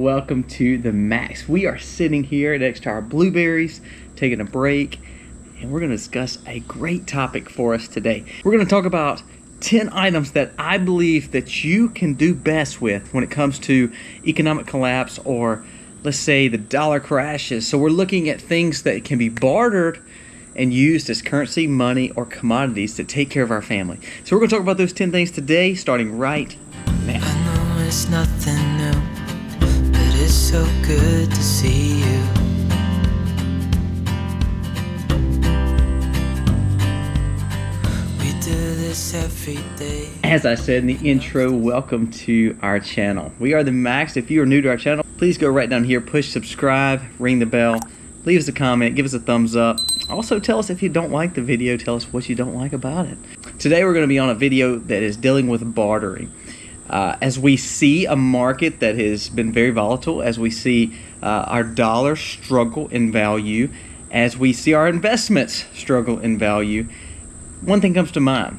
welcome to the Max. We are sitting here next to our blueberries, taking a break, and we're going to discuss a great topic for us today. We're going to talk about 10 items that I believe that you can do best with when it comes to economic collapse, or let's say the dollar crashes. So we're looking at things that can be bartered and used as currency, money, or commodities to take care of our family. So we're going to talk about those 10 things today, starting right now. I know it's nothing new, but it's so good to see you. We do this every day. As I said in the intro, welcome to our channel. We are the Max. If you are new to our channel, please go right down here, push subscribe, ring the bell, leave us a comment, give us a thumbs up. Also, tell us if you don't like the video, tell us what you don't like about it. Today we're going to be on a video that is dealing with bartering. As we see a market that has been very volatile, as we see our dollar struggle in value, as we see our investments struggle in value, one thing comes to mind.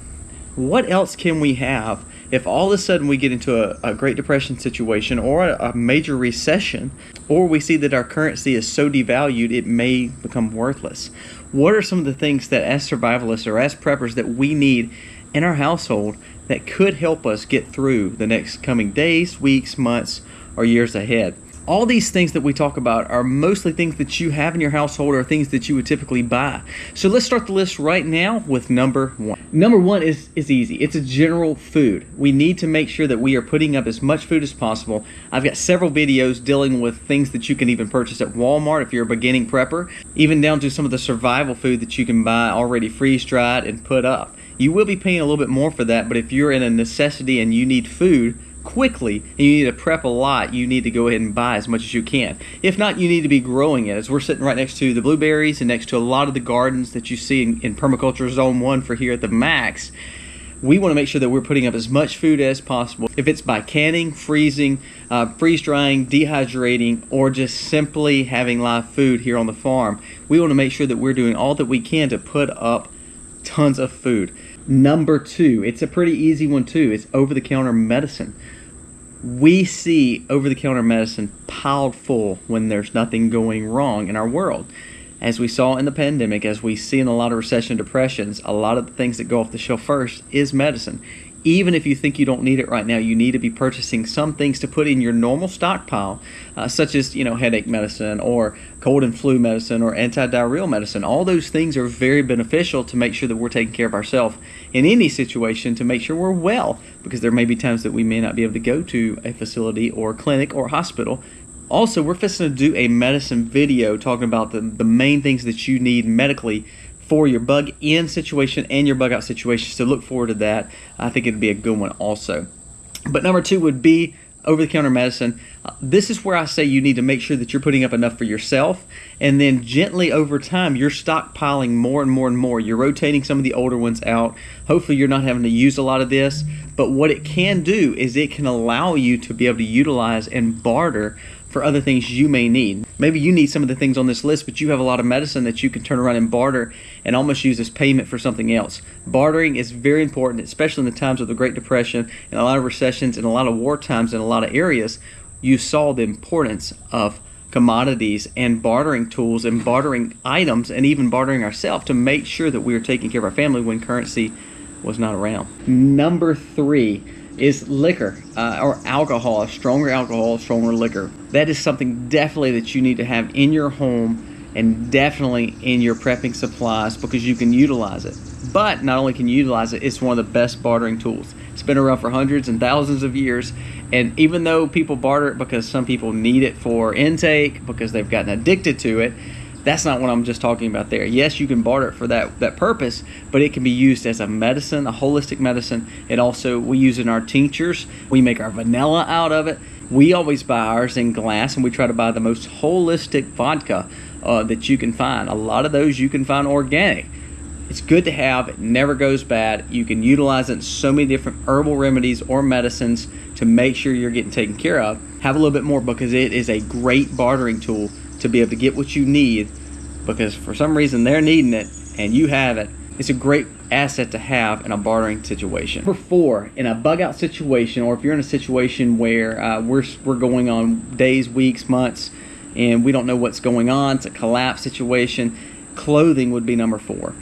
What else can we have if all of a sudden we get into a Great Depression situation, or a major recession, or we see that our currency is so devalued it may become worthless? What are some of the things that as survivalists or as preppers that we need in our household that could help us get through the next coming days, weeks, months, or years ahead? All these things that we talk about are mostly things that you have in your household, or things that you would typically buy. So let's start the list right now with number one. Number one is easy. It's a general food. We need to make sure that we are putting up as much food as possible. I've got several videos dealing with things that you can even purchase at Walmart if you're a beginning prepper, even down to some of the survival food that you can buy already freeze-dried and put up. You will be paying a little bit more for that, but if you're in a necessity and you need food quickly and you need to prep a lot, you need to go ahead and buy as much as you can. If not, you need to be growing it. As we're sitting right next to the blueberries and next to a lot of the gardens that you see in Permaculture Zone 1 for here at the Max, we want to make sure that we're putting up as much food as possible. If it's by canning, freezing, freeze-drying, dehydrating, or just simply having live food here on the farm, we want to make sure that we're doing all that we can to put up tons of food. Number two, it's a pretty easy one too. It's over-the-counter medicine. We see over-the-counter medicine piled full when there's nothing going wrong in our world. As we saw in the pandemic, as we see in a lot of recession depressions, a lot of the things that go off the shelf first is medicine. Even if you think you don't need it right now, you need to be purchasing some things to put in your normal stockpile, such as, headache medicine, or cold and flu medicine, or anti-diarrheal medicine. All those things are very beneficial to make sure that we're taking care of ourselves in any situation, to make sure we're well, because there may be times that we may not be able to go to a facility or clinic or hospital. Also, we're fixing to do a medicine video talking about the main things that you need medically for your bug in situation and your bug out situation. So look forward to that. I think it'd be a good one also. But number two would be over-the-counter medicine. This is where I say you need to make sure that you're putting up enough for yourself, and then gently over time you're stockpiling more and more and more. You're rotating some of the older ones out. Hopefully you're not having to use a lot of this, but what it can do is it can allow you to be able to utilize and barter for other things you may need. Maybe you need some of the things on this list, but you have a lot of medicine that you can turn around and barter and almost use as payment for something else. Bartering is very important, especially in the times of the Great Depression and a lot of recessions and a lot of war times in a lot of areas. You saw the importance of commodities and bartering tools and bartering items, and even bartering ourselves to make sure that we were taking care of our family when currency was not around. Number three is liquor, or alcohol, stronger liquor. That is something definitely that you need to have in your home, and definitely in your prepping supplies, because you can utilize it. But not only can you utilize it, it's one of the best bartering tools. It's been around for hundreds and thousands of years, and even though people barter it because some people need it for intake, because they've gotten addicted to it, that's not what I'm just talking about there. Yes, you can barter it for that purpose, but it can be used as a medicine, a holistic medicine. It also, we use it in our tinctures. We make our vanilla out of it. We always buy ours in glass, and we try to buy the most holistic vodka that you can find. A lot of those you can find organic. It's good to have. It never goes bad. You can utilize it in so many different herbal remedies or medicines to make sure you're getting taken care of. Have a little bit more, because it is a great bartering tool to be able to get what you need, because for some reason they're needing it and you have it. It's a great asset to have in a bartering situation. Number 4, in a bug out situation, or if you're in a situation where we're going on days, weeks, months, and we don't know what's going on, it's a collapse situation, clothing would be number 4.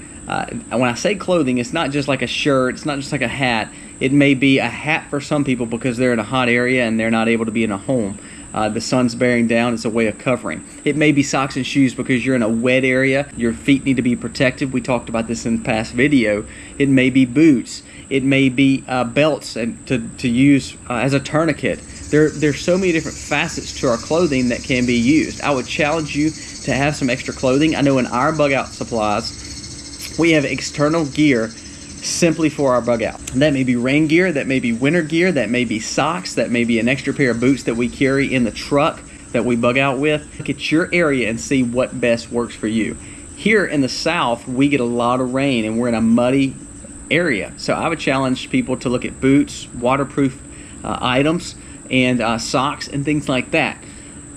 When I say clothing, it's not just like a shirt, it's not just like a hat. It may be a hat for some people because they're in a hot area and they're not able to be in a home. The sun's bearing down, it's a way of covering. It may be socks and shoes because you're in a wet area, your feet need to be protected. We talked about this in the past video. It may be boots. It may be belts and to use as a tourniquet. There's so many different facets to our clothing that can be used. I would challenge you to have some extra clothing. I know in our bug out supplies, we have external gear simply for our bug out. That may be rain gear, that may be winter gear, that may be socks, that may be an extra pair of boots that we carry in the truck that we bug out with. Look at your area and see what best works for you. Here in the South, we get a lot of rain and we're in a muddy area. So I would challenge people to look at boots, waterproof items, and socks and things like that.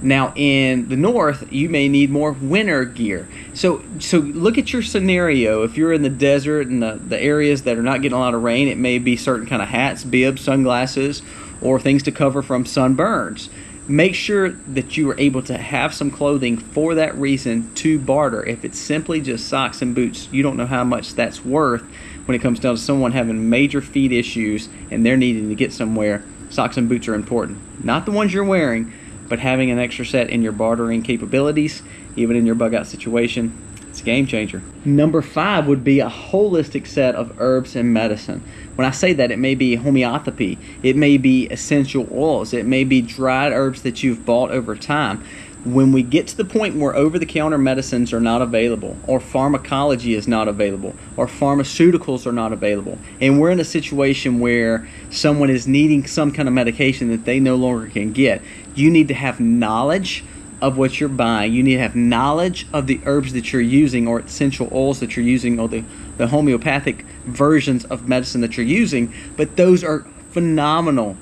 Now in the North, you may need more winter gear. So look at your scenario. If you're in the desert and the areas that are not getting a lot of rain, it may be certain kind of hats, bibs, sunglasses, or things to cover from sunburns. Make sure that you are able to have some clothing for that reason to barter. If it's simply just socks and boots, you don't know how much that's worth when it comes down to someone having major feet issues and they're needing to get somewhere. Socks and boots are important. Not the ones you're wearing, but having an extra set in your bartering capabilities, even in your bug out situation, it's a game changer. Number 5 would be a holistic set of herbs and medicine. When I say that, it may be homeopathy, it may be essential oils, it may be dried herbs that you've bought over time. When we get to the point where over-the-counter medicines are not available, or pharmacology is not available, or pharmaceuticals are not available, and we're in a situation where someone is needing some kind of medication that they no longer can get, you need to have knowledge of what you're buying. You need to have knowledge of the herbs that you're using, or essential oils that you're using, or the homeopathic versions of medicine that you're using. But those are phenomenal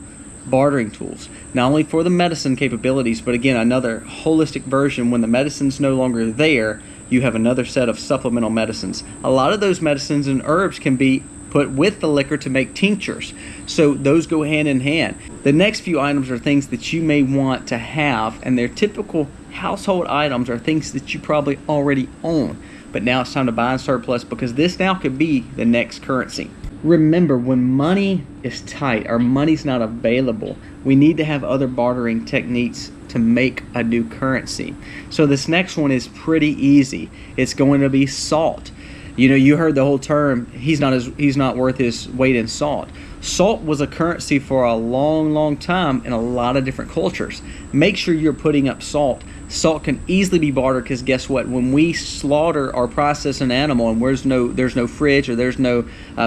bartering tools, not only for the medicine capabilities, but again, another holistic version. When the medicine's no longer there, you have another set of supplemental medicines. A lot of those medicines and herbs can be put with the liquor to make tinctures, so those go hand in hand. The next few items are things that you may want to have, and they're typical household items, are things that you probably already own, but now it's time to buy in surplus because this now could be the next currency. Remember, when money is tight or money's not available, we need to have other bartering techniques to make a new currency. So this next one is pretty easy. It's going to be salt. You know, you heard the whole term, he's not worth his weight in salt. Salt was a currency for a long time in a lot of different cultures. Make sure you're putting up salt. Salt can easily be bartered because guess what? When we slaughter or process an animal and there's no fridge or there's no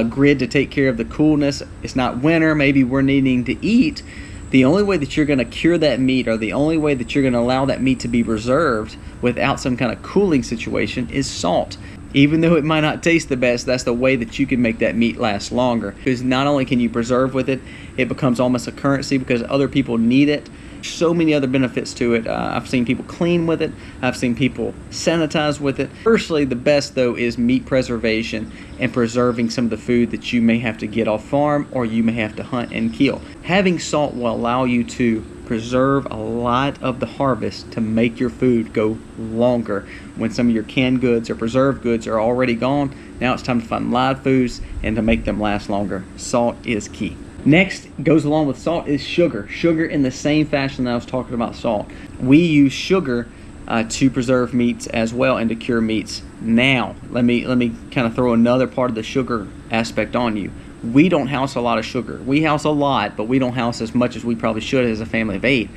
grid to take care of the coolness, it's not winter, maybe we're needing to eat, the only way that you're going to cure that meat, or the only way that you're going to allow that meat to be preserved without some kind of cooling situation, is salt. Even though it might not taste the best, that's the way that you can make that meat last longer. Because not only can you preserve with it, it becomes almost a currency because other people need it. So many other benefits to it. I've seen people clean with it. I've seen people sanitize with it. Personally, the best though is meat preservation and preserving some of the food that you may have to get off farm or you may have to hunt and kill. Having salt will allow you to preserve a lot of the harvest to make your food go longer. When some of your canned goods or preserved goods are already gone, now it's time to find live foods and to make them last longer. Salt is key. Next, goes along with salt, is sugar. Sugar in the same fashion that I was talking about salt. We use sugar to preserve meats as well and to cure meats. Now, let me kind of throw another part of the sugar aspect on you. We don't house a lot of sugar. We house a lot, but we don't house as much as we probably should as a family of 8.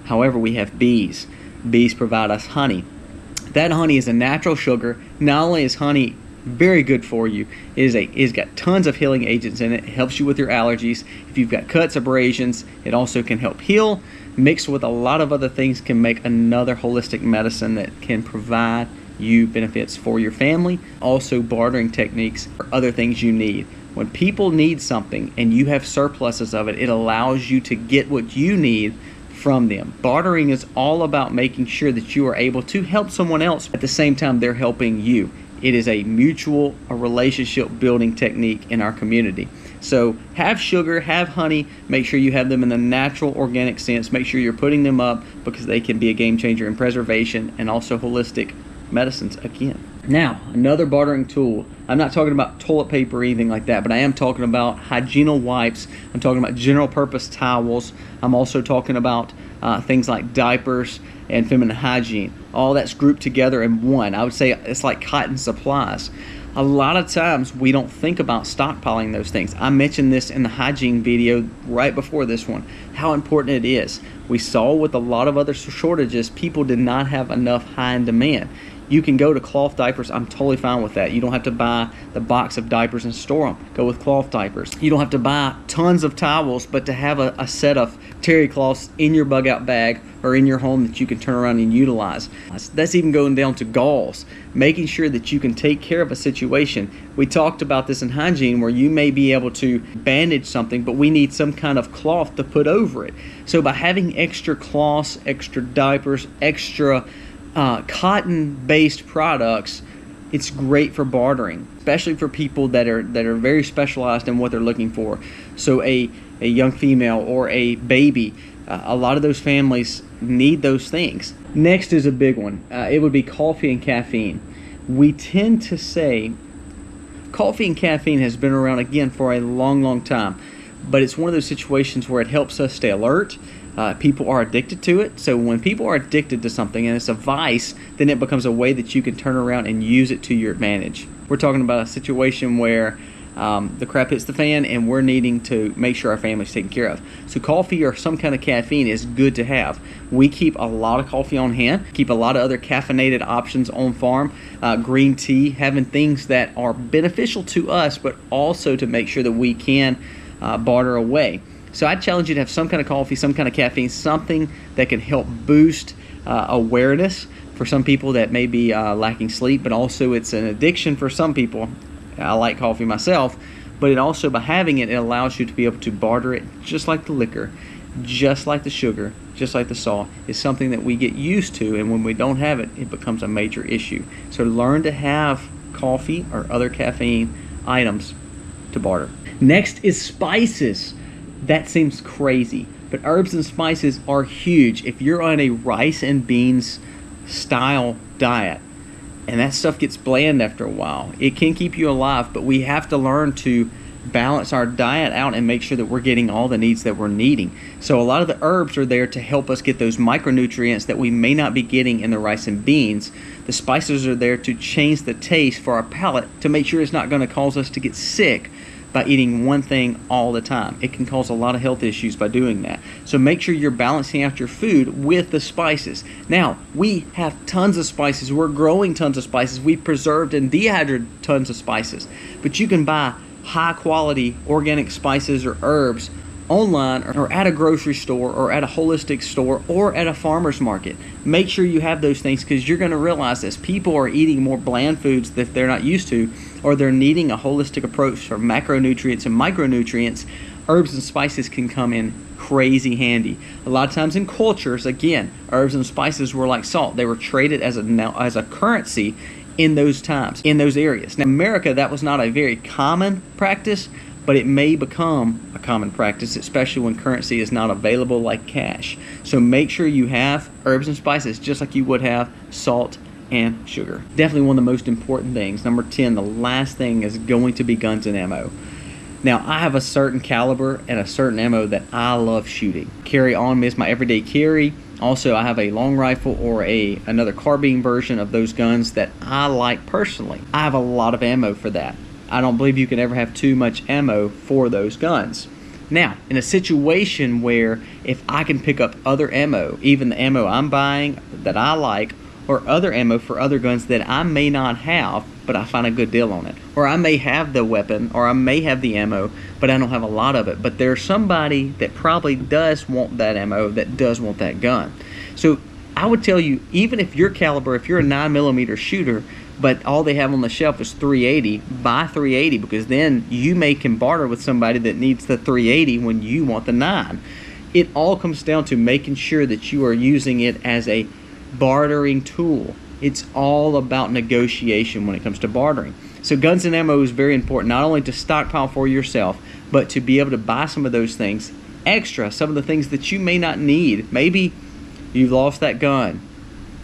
However, we have bees. Bees provide us honey. That honey is a natural sugar. Not only is honey very good for you, it's got tons of healing agents in it. It helps you with your allergies. If you've got cuts, abrasions, it also can help heal. Mixed with a lot of other things can make another holistic medicine that can provide you benefits for your family. Also bartering techniques for other things you need. When people need something and you have surpluses of it, it allows you to get what you need from them. Bartering is all about making sure that you are able to help someone else at the same time they're helping you. It is a mutual, a relationship building technique in our community. So have sugar, have honey, make sure you have them in the natural organic sense. Make sure you're putting them up because they can be a game changer in preservation and also holistic medicines again. Now, another bartering tool. I'm not talking about toilet paper or anything like that, but I am talking about hygienal wipes. I'm talking about general purpose towels. I'm also talking about things like diapers and feminine hygiene. All that's grouped together in one. I would say it's like cotton supplies. A lot of times we don't think about stockpiling those things. I mentioned this in the hygiene video right before this one, how important it is. We saw with a lot of other shortages, people did not have enough high in demand. You can go to cloth diapers. I'm totally fine with that. You don't have to buy the box of diapers and store them. Go with cloth diapers. You don't have to buy tons of towels, but to have a set of terry cloths in your bug out bag or in your home that you can turn around and utilize. That's even going down to gauze, making sure that you can take care of a situation. We talked about this in hygiene where you may be able to bandage something, but we need some kind of cloth to put over it. So by having extra cloths, extra diapers, extra cotton-based products, it's great for bartering, especially for people that are very specialized in what they're looking for. So a young female or a baby, a lot of those families need those things. Next is a big one. It would be coffee and caffeine. We tend to say coffee and caffeine has been around again for a long time, but it's one of those situations where it helps us stay alert. People are addicted to it. So when people are addicted to something and it's a vice, then it becomes a way that you can turn around and use it to your advantage. We're talking about a situation where the crap hits the fan and we're needing to make sure our family's taken care of. So coffee or some kind of caffeine is good to have. We keep a lot of coffee on hand, keep a lot of other caffeinated options on farm, green tea, having things that are beneficial to us, but also to make sure that we can barter away. So I challenge you to have some kind of coffee, some kind of caffeine, something that can help boost awareness for some people that may be lacking sleep, but also it's an addiction for some people. I like coffee myself, but it also, by having it, it allows you to be able to barter it just like the liquor, just like the sugar, just like the salt. It's something that we get used to, and when we don't have it, it becomes a major issue. So learn to have coffee or other caffeine items to barter. Next is spices. That seems crazy, but herbs and spices are huge. If you're on a rice and beans style diet and that stuff gets bland after a while, it can keep you alive, but we have to learn to balance our diet out and make sure that we're getting all the needs that we're needing. So a lot of the herbs are there to help us get those micronutrients that we may not be getting in the rice and beans. The spices are there to change the taste for our palate to make sure it's not going to cause us to get sick by eating one thing all the time. It can cause a lot of health issues by doing that. So make sure you're balancing out your food with the spices. Now, we have tons of spices. We're growing tons of spices. We've preserved and dehydrated tons of spices. But you can buy high quality organic spices or herbs online or at a grocery store or at a holistic store or at a farmer's market. Make sure you have those things, because you're going to realize this. People are eating more bland foods that they're not used to, or they're needing a holistic approach for macronutrients and micronutrients. Herbs and spices can come in crazy handy. A lot of times in cultures, again, herbs and spices were like salt. They were traded as a currency in those times, in those areas. Now, in America, that was not a very common practice, but it may become a common practice, especially when currency is not available like cash. So make sure you have herbs and spices just like you would have salt and sugar. Definitely one of the most important things. Number 10, the last thing is going to be guns and ammo. Now, I have a certain caliber and a certain ammo that I love shooting. Carry on is my everyday carry. Also, I have a long rifle or another carbine version of those guns that I like personally. I have a lot of ammo for that. I don't believe you can ever have too much ammo for those guns. Now, in a situation where if I can pick up other ammo, even the ammo I'm buying that I like, or other ammo for other guns that I may not have, but I find a good deal on it. Or I may have the weapon, or I may have the ammo, but I don't have a lot of it. But there's somebody that probably does want that ammo, that does want that gun. So I would tell you, even if your caliber, if you're a 9mm shooter, but all they have on the shelf is .380, buy .380, because then you can barter with somebody that needs the .380 when you want the 9. It all comes down to making sure that you are using it as a bartering tool. It's all about negotiation when it comes to bartering. So guns and ammo is very important, not only to stockpile for yourself, but to be able to buy some of those things extra, some of the things that you may not need. Maybe you've lost that gun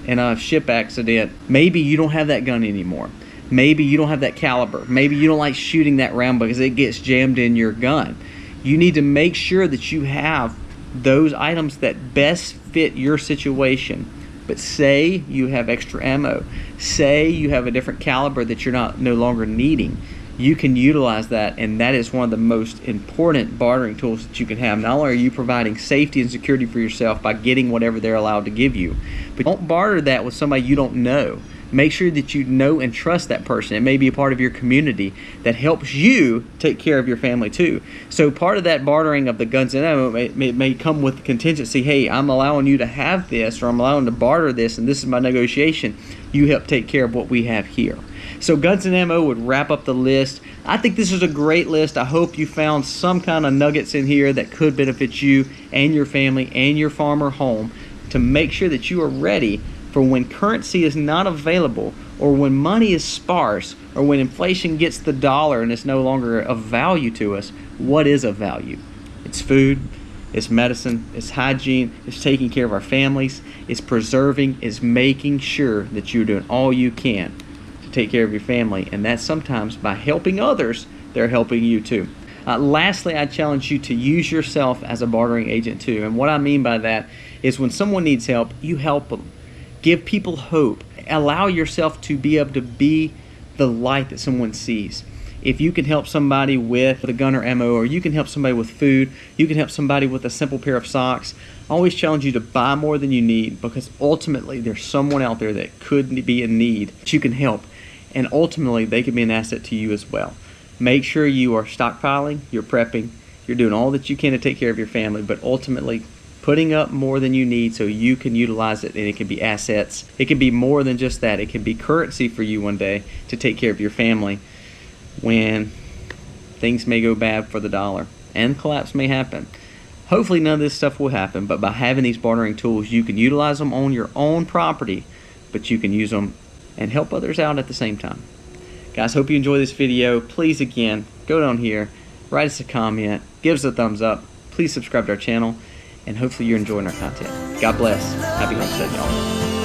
in a ship accident. Maybe you don't have that gun anymore. Maybe you don't have that caliber. Maybe you don't like shooting that round because it gets jammed in your gun. You need to make sure that you have those items that best fit your situation. But say you have extra ammo, say you have a different caliber that you're no longer needing, you can utilize that, and that is one of the most important bartering tools that you can have. Not only are you providing safety and security for yourself by getting whatever they're allowed to give you, but don't barter that with somebody you don't know. Make sure that you know and trust that person. It may be a part of your community that helps you take care of your family too. So part of that bartering of the guns and ammo may come with the contingency, hey, I'm allowing you to have this, or I'm allowing to barter this, and this is my negotiation. You help take care of what we have here. So guns and ammo would wrap up the list. I think this is a great list. I hope you found some kind of nuggets in here that could benefit you and your family and your farm or home to make sure that you are ready for when currency is not available, or when money is sparse, or when inflation gets the dollar and it's no longer of value to us. What is of value? It's food, it's medicine, it's hygiene, it's taking care of our families, it's preserving, it's making sure that you're doing all you can to take care of your family, and that's sometimes by helping others, they're helping you too. Lastly, I challenge you to use yourself as a bartering agent too, and what I mean by that is when someone needs help, you help them. Give people hope. Allow yourself to be able to be the light that someone sees. If you can help somebody with a gun or ammo, or you can help somebody with food, you can help somebody with a simple pair of socks, I always challenge you to buy more than you need, because ultimately there's someone out there that could be in need that you can help, and ultimately they can be an asset to you as well. Make sure you are stockpiling, you're prepping, you're doing all that you can to take care of your family, but ultimately putting up more than you need so you can utilize it, and it can be assets. It can be more than just that. It can be currency for you one day to take care of your family when things may go bad for the dollar and collapse may happen. Hopefully none of this stuff will happen, but by having these bartering tools, you can utilize them on your own property, but you can use them and help others out at the same time. Guys, hope you enjoy this video. Please, again, go down here, write us a comment, give us a thumbs up, please subscribe to our channel, and hopefully you're enjoying our content. God bless. Happy homesteading, y'all.